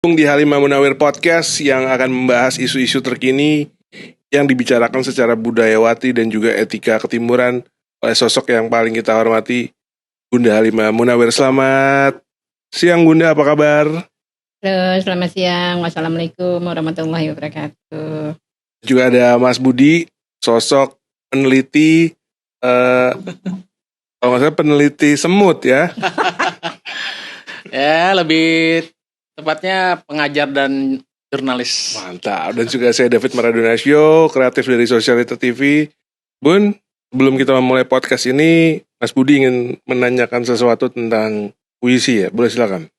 Di Halimah Munawir Podcast yang akan membahas isu-isu terkini yang dibicarakan secara budayawati dan juga etika ketimuran oleh sosok yang paling kita hormati, Bunda Halimah Munawir. Selamat siang Bunda, apa kabar? Halo, selamat siang. Wassalamualaikum warahmatullahi wabarakatuh. Juga ada Mas Budi, sosok peneliti, kalau nggak salah peneliti semut ya. Ya, lebih tepatnya pengajar dan jurnalis. Mantap. Dan juga saya David Maradonasio, kreatif dari Sosialita TV. Bun, sebelum kita memulai podcast ini, Mas Budi ingin menanyakan sesuatu tentang puisi ya. Boleh silakan.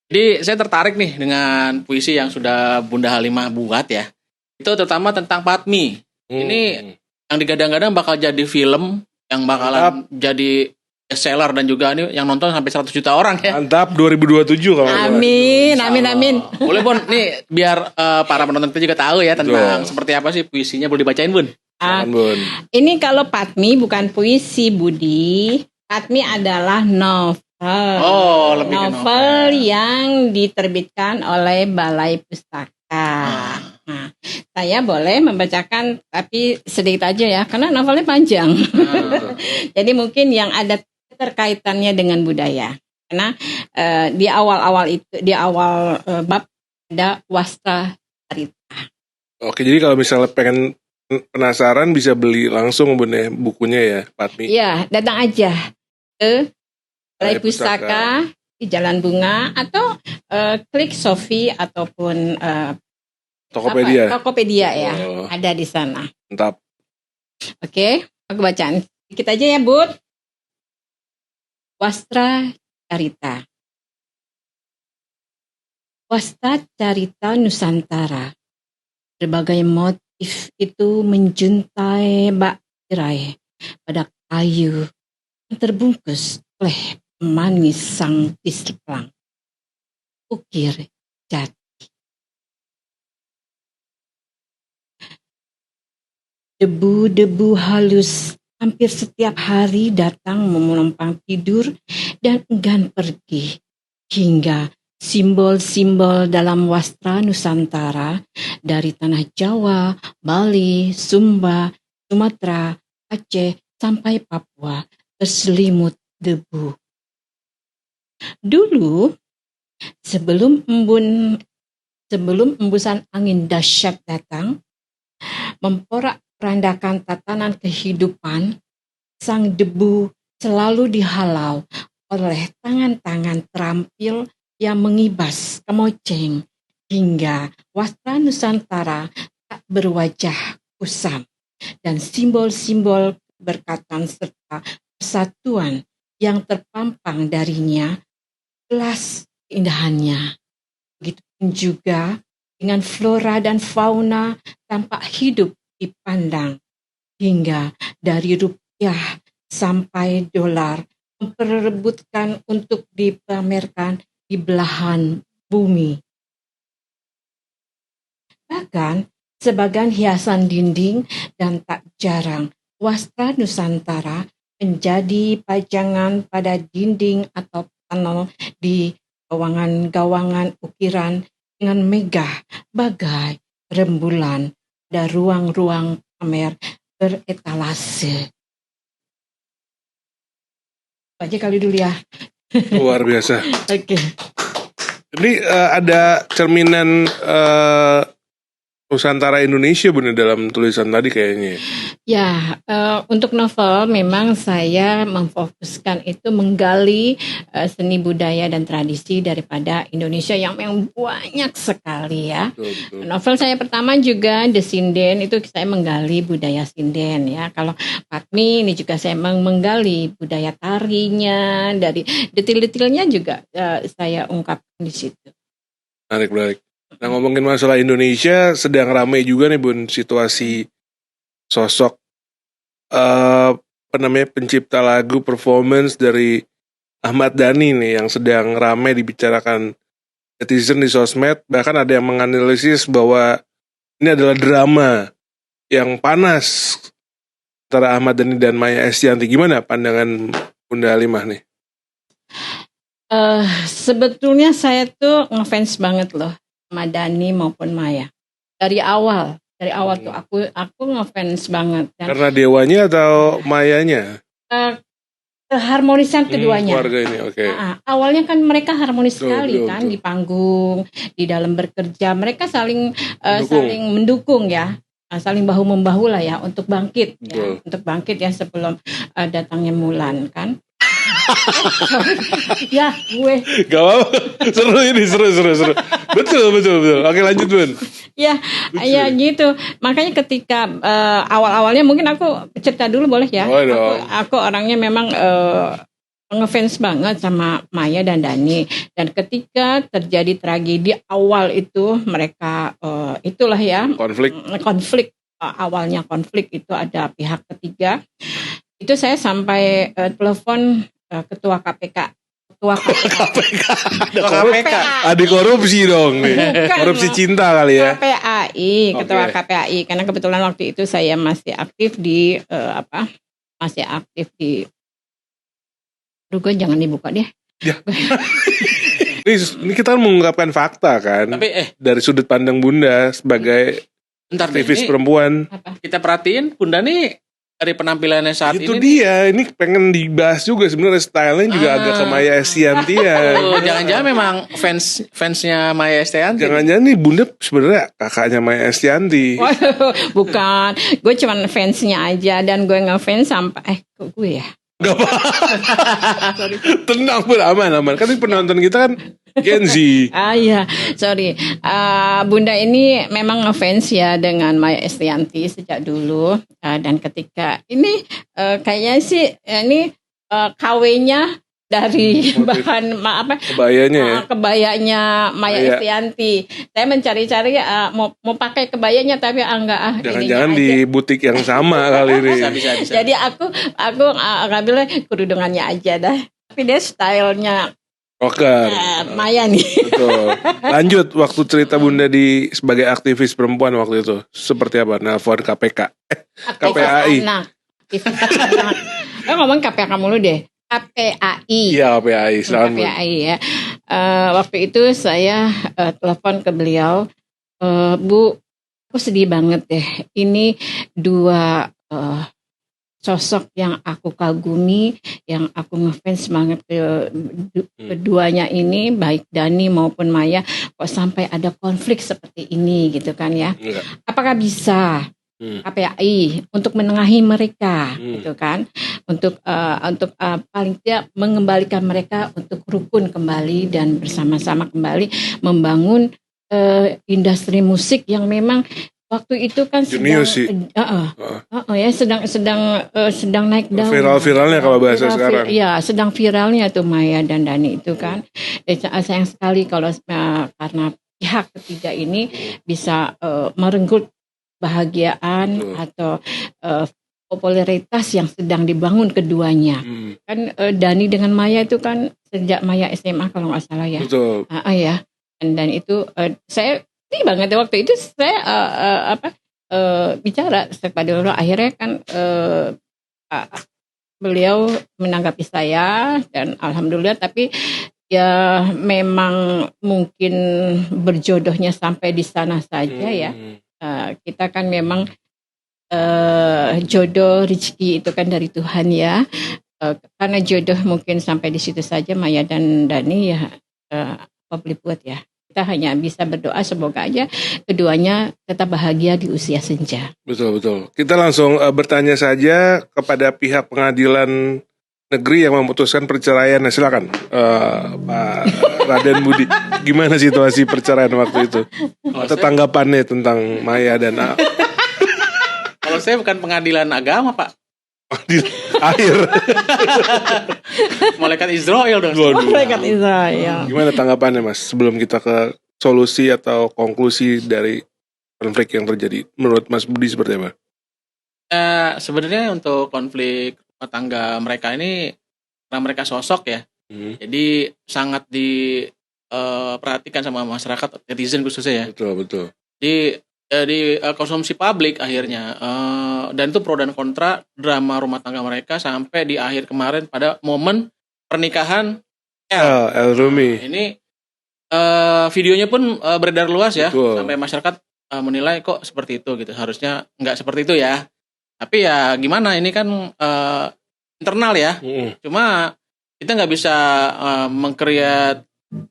Jadi saya tertarik nih dengan puisi yang sudah Bunda Halimah buat ya. Itu terutama tentang Padmi. Ini yang digadang-gadang bakal jadi film yang bakalan jadi bestseller dan juga ini yang nonton sampai 100 juta orang ya. Mantap, 2027 kalau Amin. Boleh Bun, nih biar para penonton kita juga tahu ya tentang seperti apa sih puisinya, boleh dibacain Bun. Bun. Ini kalau Padmi bukan puisi, Budi. Padmi adalah novel. Oh, lebih ke novel yang diterbitkan oleh Balai Pustaka. Nah, saya boleh membacakan tapi sedikit aja ya, karena novelnya panjang. Jadi mungkin yang ada terkaitannya dengan budaya. Karena di awal bab ada Wastra Carita. Oke, jadi kalau misalnya pengen penasaran bisa beli langsung Bun ya bukunya ya, Padmi. Iya, datang aja ke Balai Pustaka di Jalan Bunga atau klik Sofi ataupun Tokopedia ya. Ada di sana. Mantap. Oke, aku bacaan sedikit aja ya, Bud. Wastra Carita. Wastra Carita Nusantara. Berbagai motif itu menjuntai bak tirai pada kayu yang terbungkus oleh manis sang tisleplang. Ukir jati. Debu-debu halus hampir setiap hari datang menumpang tidur dan enggan pergi. Hingga simbol-simbol dalam wastra Nusantara dari tanah Jawa, Bali, Sumba, Sumatera, Aceh, sampai Papua terselimut debu. Dulu, sebelum embusan angin dahsyat datang, memporak-porandakan tatanan kehidupan, sang debu selalu dihalau oleh tangan-tangan terampil yang mengibas kemoceng hingga wastra Nusantara tak berwajah kusam dan simbol-simbol keberkatan serta persatuan yang terpampang darinya jelas keindahannya. Begitupun juga dengan flora dan fauna tampak hidup dipandang hingga dari rupiah sampai dolar memperebutkan untuk dipamerkan di belahan bumi. Bahkan sebagai hiasan dinding dan tak jarang wastra Nusantara menjadi pajangan pada dinding atau panel di gawangan-gawangan ukiran dengan megah bagai rembulan dan ruang-ruang pamer beretalase. Aja kali dulu ya. Luar biasa. Oke. Ini ada cerminan Nusantara Indonesia Bun dalam tulisan tadi kayaknya. Ya, untuk novel memang saya memfokuskan itu menggali seni budaya dan tradisi daripada Indonesia yang banyak sekali ya. Betul. Novel saya pertama juga The Sinden, itu saya menggali budaya Sinden ya. Kalau Padmi ini juga saya menggali budaya tarinya, dari detail-detailnya juga saya ungkapkan di situ. Menarik. Nah, ngomongin masalah Indonesia, sedang ramai juga nih Bun situasi sosok pencipta lagu performance dari Ahmad Dhani nih yang sedang ramai dibicarakan netizen di sosmed. Bahkan ada yang menganalisis bahwa ini adalah drama yang panas antara Ahmad Dhani dan Maia Estianty. Gimana pandangan Bunda Halimah nih? Sebetulnya saya tuh ngefans banget loh sama Dani maupun Maya. Dari awal tuh aku ngefans banget dan Karena dewanya atau Mayanya? keharmonisan keduanya. Keluarga ini, oke. Awalnya kan mereka harmonis Betul, sekali betul, kan betul. di panggung, di dalam bekerja mereka saling Mendukung. saling mendukung ya, saling bahu membahu lah ya untuk bangkit ya, Betul. untuk bangkit ya sebelum datangnya Mulan kan. Ya gue Gak apa-apa. Seru ini, seru. Betul. Oke, lanjut, Bun. ya gitu. Makanya ketika awal-awalnya mungkin aku cerita dulu boleh ya. Boleh dong. Aku orangnya memang ngefans banget sama Maya dan Dani. Dan ketika terjadi tragedi awal itu mereka itulah ya konflik awalnya konflik itu ada pihak ketiga. Itu saya sampai telepon ketua KPK. Adik korupsi dong nih. Bukan, Korupsi cinta kali ya. KPAI, ketua Oke. KPAI karena kebetulan waktu itu saya masih aktif di Aduh, gue jangan dibuka deh. Ini kita kan mengungkapkan fakta kan. Tapi dari sudut pandang Bunda sebagai bentar deh, aktivis ini perempuan. kita perhatiin Bunda nih dari penampilannya saat Itu ini. ini pengen dibahas juga sebenarnya stylenya juga agak ke Maya Estianty ya. Oh, jangan-jangan memang fansnya Maya Estianty. Jangan-jangan nih Bunda sebenarnya kakaknya Maya Estianty. Waduh, bukan, gue cuman fansnya aja dan gue ngefans sampai kok gue ya. Gak apa-apa. Tenang Bun, aman. Kan ini penonton kita kan Gen Z. Iya, sorry. Bunda ini memang ngefans ya dengan Maya Estianty sejak dulu. Dan ketika ini kayaknya sih ini KW-nya dari bahan Kebayanya ya. kebayanya Maya Estianty. Saya mencari-cari mau pakai kebayanya tapi enggak Jangan-jangan di butik yang sama kali ini. Bisa. Jadi aku ngambilnya kerudungannya aja dah. Tapi dia stylenya Rocker. Maya nih. Betul. Lanjut waktu cerita Bunda sebagai aktivis perempuan waktu itu seperti apa? Nelfon KPK. KPAI. Aktivis anak. Ngomong KPK mulu deh. KPAI. Iya, KPAI. KPAI ya. Waktu itu saya telepon ke beliau, Bu, aku sedih banget deh. Ini dua sosok yang aku kagumi, yang aku ngefans banget keduanya ini, baik Dani maupun Maya, kok sampai ada konflik seperti ini gitu kan ya. Enggak. Apakah bisa KPAI untuk menengahi mereka gitu kan, untuk paling tidak mengembalikan mereka untuk rukun kembali dan bersama-sama kembali membangun industri musik yang memang waktu itu kan sedang naik daun. Viral-viralnya kalau bahasa sekarang. Iya, sedang viralnya tuh Maya dan Dani itu kan. Sayang sekali kalau karena pihak ketiga ini bisa merenggut kebahagiaan atau popularitas yang sedang dibangun keduanya. Kan Dani dengan Maya itu kan sejak Maya SMA kalau nggak salah ya. Betul. Ya. Dan itu saya ini banget waktu itu saya bicara kepada beliau, akhirnya kan beliau menanggapi saya dan alhamdulillah, tapi ya memang mungkin berjodohnya sampai di sana saja ya. Kita kan memang jodoh rezeki itu kan dari Tuhan ya. Karena jodoh mungkin sampai di situ saja Maya dan Dani ya, apa boleh buat ya. Kita hanya bisa berdoa semoga aja keduanya tetap bahagia di usia senja. Betul. Kita langsung bertanya saja kepada pihak pengadilan negeri yang memutuskan perceraian. Silakan Pak Raden Budi, gimana situasi perceraian waktu itu? Atau tanggapannya tentang Maya dan Kalau saya bukan pengadilan agama, Pak. Akhir. Malaikat Israel dong. Malaikat Israel. Gimana tanggapannya Mas sebelum kita ke solusi atau konklusi dari konflik yang terjadi? Menurut Mas Budi seperti apa? Sebenarnya untuk konflik rumah tangga mereka ini karena mereka sosok ya. Jadi sangat diperhatikan sama masyarakat, netizen khususnya ya. Betul. Di konsumsi publik akhirnya dan itu pro dan kontra drama rumah tangga mereka sampai di akhir kemarin pada momen pernikahan El Rumi. Ini videonya pun beredar luas ya. Betul. Sampai masyarakat menilai kok seperti itu gitu. Harusnya nggak seperti itu ya. Tapi ya gimana, ini kan internal ya. Cuma kita nggak bisa meng-create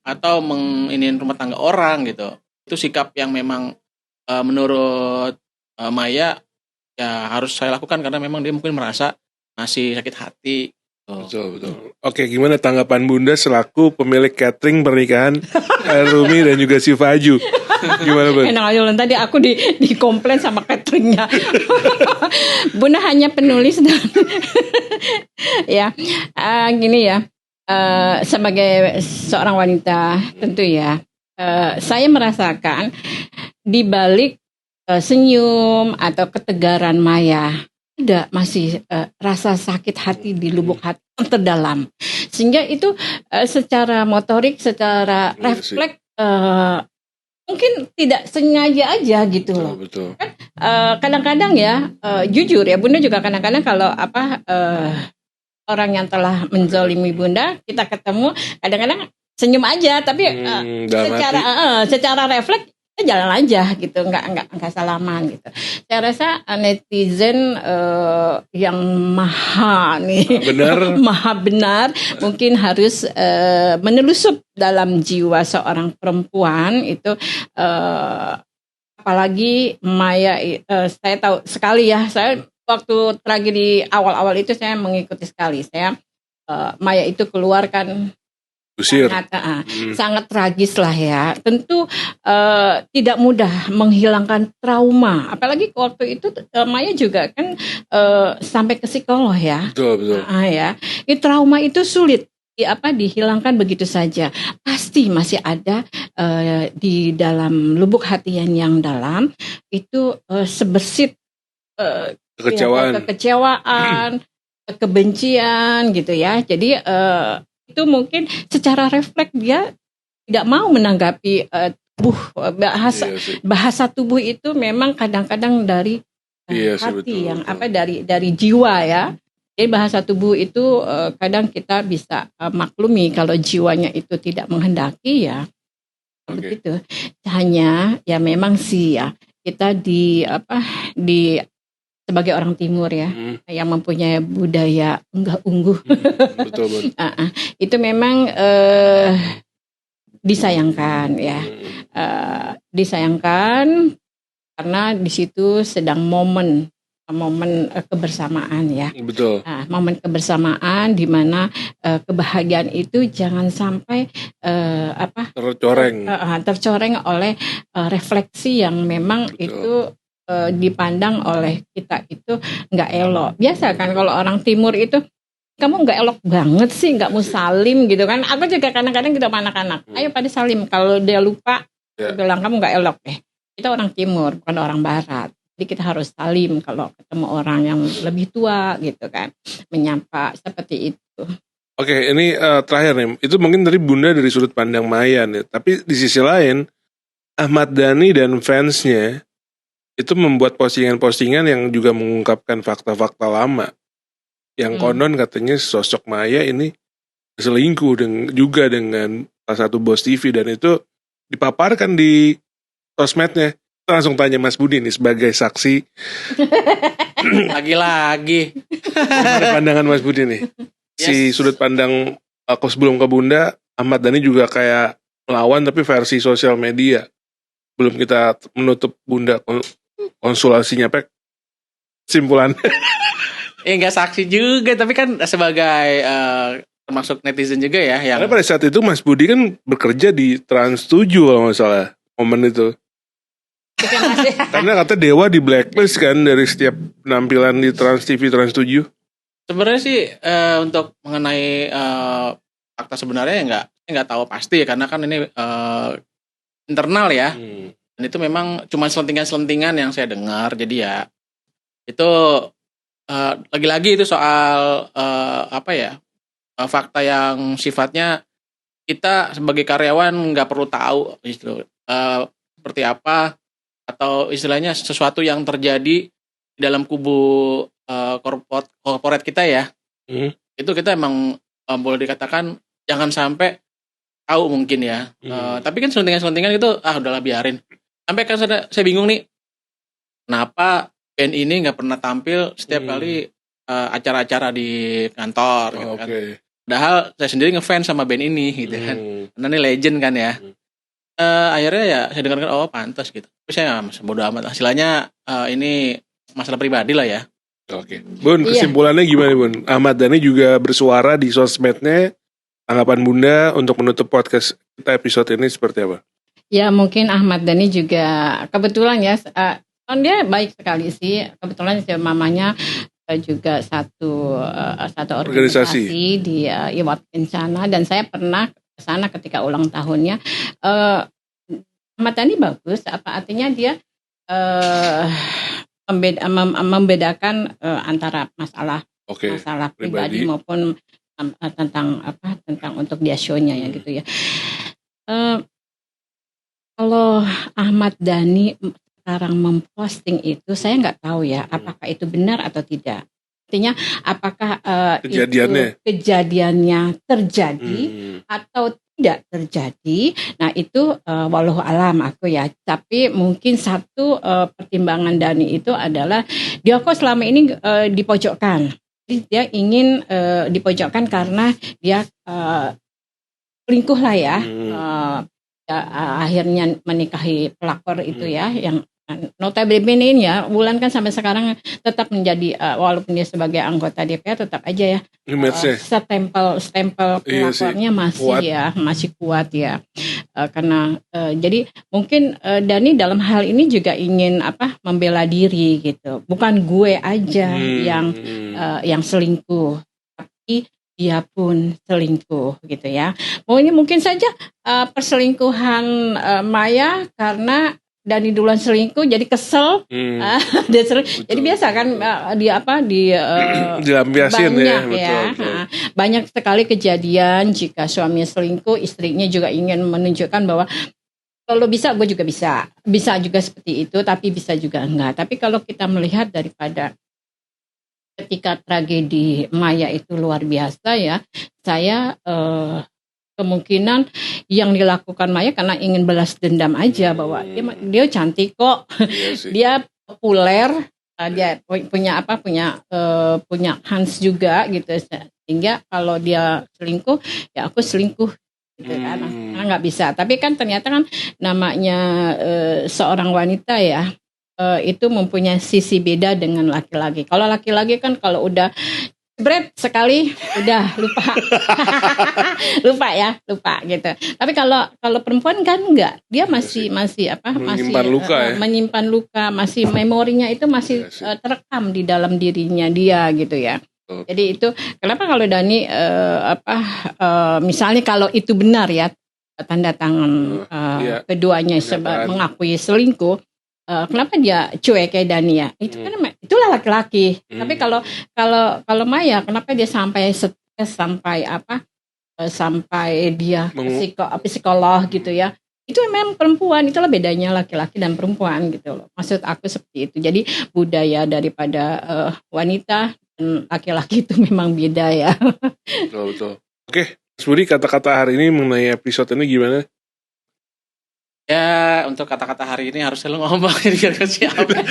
atau menginin rumah tangga orang gitu. Itu sikap yang memang menurut Maya ya harus saya lakukan, karena memang dia mungkin merasa masih sakit hati. Betul. Oke, gimana tanggapan Bunda selaku pemilik catering pernikahan Rumi dan juga si Faju? Gimana, Bun? Enak aja loh, tadi aku di komplain sama cateringnya. Bunda hanya penulis dan ya gini ya, sebagai seorang wanita tentu ya, saya merasakan di balik senyum atau ketegaran Maya ada masih rasa sakit hati di lubuk hati yang terdalam, sehingga itu secara motorik, secara refleks mungkin tidak sengaja aja gitu loh. Betul. Kan kadang-kadang ya, jujur ya, Bunda juga kadang-kadang kalau orang yang telah menzolimi Bunda, kita ketemu kadang-kadang senyum aja, tapi secara refleks jalan aja gitu, nggak salaman gitu. Saya rasa netizen yang maha benar mungkin harus menelusup dalam jiwa seorang perempuan itu, apalagi Maya. Saya tahu sekali ya, saya waktu tragedi awal-awal itu saya mengikuti sekali. Saya Maya itu keluarkan sangat tragis lah ya. Tentu tidak mudah menghilangkan trauma. Apalagi waktu itu Maya juga kan sampai ke psikolog ya. Betul. Ya, trauma itu sulit dihilangkan begitu saja. Pasti masih ada di dalam lubuk hati yang dalam itu sebersit kekecewaan, kebencian gitu ya. Jadi itu mungkin secara refleks dia tidak mau menanggapi tubuh, bahasa tubuh itu memang kadang-kadang dari hati, yang dari jiwa ya. Jadi bahasa tubuh itu kadang kita bisa maklumi kalau jiwanya itu tidak menghendaki ya. Begitu. Hanya ya memang sih ya, kita di sebagai orang Timur ya, yang mempunyai budaya unggah-ungguh, betul. Itu memang disayangkan ya, disayangkan karena di situ sedang momen kebersamaan ya. Betul. Momen kebersamaan di mana kebahagiaan itu jangan sampai tercoreng oleh refleksi yang memang itu dipandang oleh kita itu nggak elok. Biasa kan kalau orang Timur itu, kamu nggak elok banget sih, nggak mau salim gitu kan. Aku juga kadang-kadang gitu sama anak-anak, ayo pada salim. Kalau dia lupa, bilang kamu nggak elok deh. Kita orang Timur, bukan orang Barat. Jadi kita harus salim kalau ketemu orang yang lebih tua gitu kan, menyapa seperti itu. Oke, ini terakhir nih. Itu mungkin dari Bunda dari sudut pandang Maya nih. Tapi di sisi lain, Ahmad Dhani dan fansnya itu membuat postingan-postingan yang juga mengungkapkan fakta-fakta lama. Yang konon katanya sosok Maya ini selingkuh juga dengan salah satu bos TV, dan itu dipaparkan di sosmednya. Kita langsung tanya Mas Budi nih sebagai saksi. Lagi-lagi. Gimana pandangan Mas Budi nih? Si sudut pandang aku sebelum ke Bunda, Ahmad Dhani juga kayak melawan tapi versi sosial media. Belum kita menutup Bunda konsultasinya, Pek. Simpulan. Enggak saksi juga, tapi kan sebagai termasuk netizen juga ya. Karena pada saat itu Mas Budi kan bekerja di Trans 7 kalau nggak salah, momen itu. Karena kata Dewa di blacklist kan dari setiap penampilan di Trans TV, Trans 7. Sebenarnya sih untuk mengenai fakta sebenarnya nggak tahu pasti ya, karena kan ini internal ya. Dan itu memang cuma selentingan-selentingan yang saya dengar. Jadi ya itu lagi-lagi itu soal fakta yang sifatnya kita sebagai karyawan nggak perlu tahu gitu, seperti apa, atau istilahnya sesuatu yang terjadi di dalam kubu korporat kita ya. Itu kita emang boleh dikatakan jangan sampai tahu mungkin ya. Tapi kan selentingan itu udahlah biarin. Sampai kan saya bingung nih, kenapa band ini nggak pernah tampil setiap kali acara-acara di kantor gitu kan. Padahal saya sendiri ngefans sama band ini gitu kan. Karena ini legend kan ya. Akhirnya ya saya dengarkan pantas gitu. Tapi saya bodo amat. Hasilnya ini masalah pribadi lah ya. Oke. Bun, kesimpulannya gimana Bun? Ahmad Dhani juga bersuara di sosmednya. Tanggapan Bunda untuk menutup podcast kita episode ini seperti apa? Ya mungkin Ahmad Dhani juga kebetulan ya, dia baik sekali sih. Kebetulan mamanya juga satu organisasi di Iwat Kencana, dan saya pernah ke sana ketika ulang tahunnya. Ahmad Dhani bagus, artinya dia membedakan antara masalah pribadi maupun tentang untuk dia show-nya ya gitu ya. Kalau Ahmad Dhani sekarang memposting itu, saya nggak tahu ya apakah itu benar atau tidak. Artinya apakah kejadiannya terjadi atau tidak terjadi. Nah itu wallahu alam aku ya. Tapi mungkin satu pertimbangan Dhani itu adalah dia kok selama ini dipojokkan. Jadi dia ingin dipojokkan karena dia selingkuh lah ya. Akhirnya menikahi pelakor itu ya, yang notabene ya, Wulan kan sampai sekarang tetap menjadi walaupun dia sebagai anggota DPR tetap aja ya stempel pelakornya masih kuat ya. Karena jadi mungkin Dhani dalam hal ini juga ingin membela diri gitu. Bukan gue aja yang selingkuh, tapi dia pun selingkuh gitu ya. Mungkin saja perselingkuhan Maya karena Dhani duluan selingkuh jadi kesel. Jadi biasa kan dilampiasin banyak ya. Betul. Banyak sekali kejadian jika suaminya selingkuh, istrinya juga ingin menunjukkan bahwa kalau bisa gue juga bisa juga seperti itu, tapi bisa juga enggak. Tapi kalau kita melihat daripada ketika tragedi Maya itu luar biasa ya, saya kemungkinan yang dilakukan Maya karena ingin balas dendam aja, bahwa dia cantik kok, dia populer, dia punya Hans juga gitu, sehingga kalau dia selingkuh ya aku selingkuh gitu kan, karena nggak bisa. Tapi kan ternyata kan namanya seorang wanita ya, itu mempunyai sisi beda dengan laki-laki. Kalau laki-laki kan kalau udah Bret sekali udah lupa lupa gitu. Tapi kalau perempuan kan enggak, dia masih menyimpan luka, masih memorinya itu masih terekam di dalam dirinya dia gitu ya. Jadi itu kenapa kalau Dhani misalnya kalau itu benar ya, tanda tangan keduanya mengakui selingkuh. Kenapa dia cuek kayak Dhani ya? Itu kan itulah laki-laki. Tapi kalau Maya, kenapa dia sampai stres, sampai dia psikolog gitu ya? Itu memang perempuan, itulah bedanya laki-laki dan perempuan gitu loh. Maksud aku seperti itu. Jadi budaya daripada wanita dan laki-laki itu memang beda ya. Betul. Oke, Mas Budi, kata-kata hari ini mengenai episode ini gimana? Ya, untuk kata-kata hari ini harus lu ngomong biar siapin.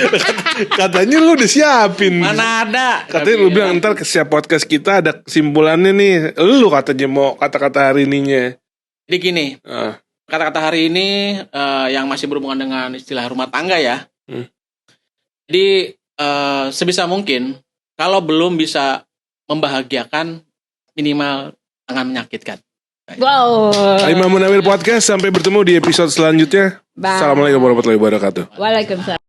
Katanya lu udah siapin. Mana ada? Katanya lu bilang ntar ke setiap podcast kita ada kesimpulannya nih. Lu katanya mau kata-kata hari ininya. Jadi gini, kata-kata hari ini yang masih berhubungan dengan istilah rumah tangga ya. Jadi sebisa mungkin kalau belum bisa membahagiakan, minimal jangan menyakitkan. Wow. Imam Munawir Podcast, sampai bertemu di episode selanjutnya. Assalamualaikum warahmatullahi wabarakatuh. Waalaikumsalam.